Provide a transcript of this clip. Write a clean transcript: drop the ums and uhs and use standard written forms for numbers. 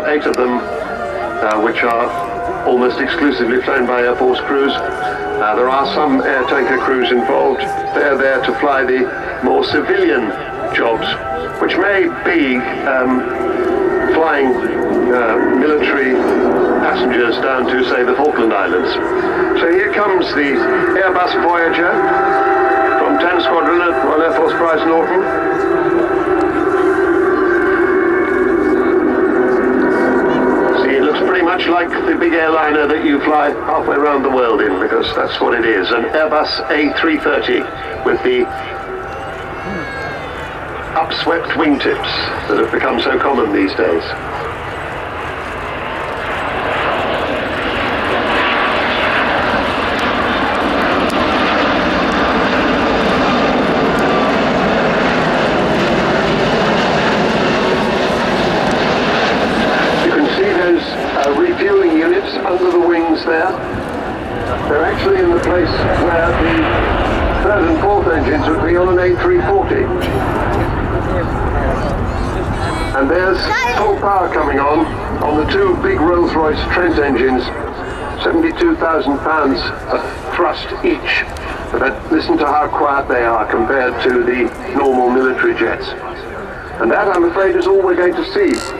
8 of them, which are almost exclusively flown by Air Force crews. There are some air tanker crews involved. They're there to fly the more civilian jobs, which may be flying military passengers down to, say, the Falkland Islands. So here comes the Airbus Voyager from 10 Squadron at Royal Air Force Prize Norton. Much like the big airliner that you fly halfway around the world in, because that's what it is, an Airbus A330 with the upswept wingtips that have become so common these days. Refueling units under the wings there. They're actually in the place where the third and fourth engines would be on an A340. And there's full power coming on the two big Rolls-Royce Trent engines, 72,000 pounds of thrust each. But listen to how quiet they are compared to the normal military jets. And that, I'm afraid, is all we're going to see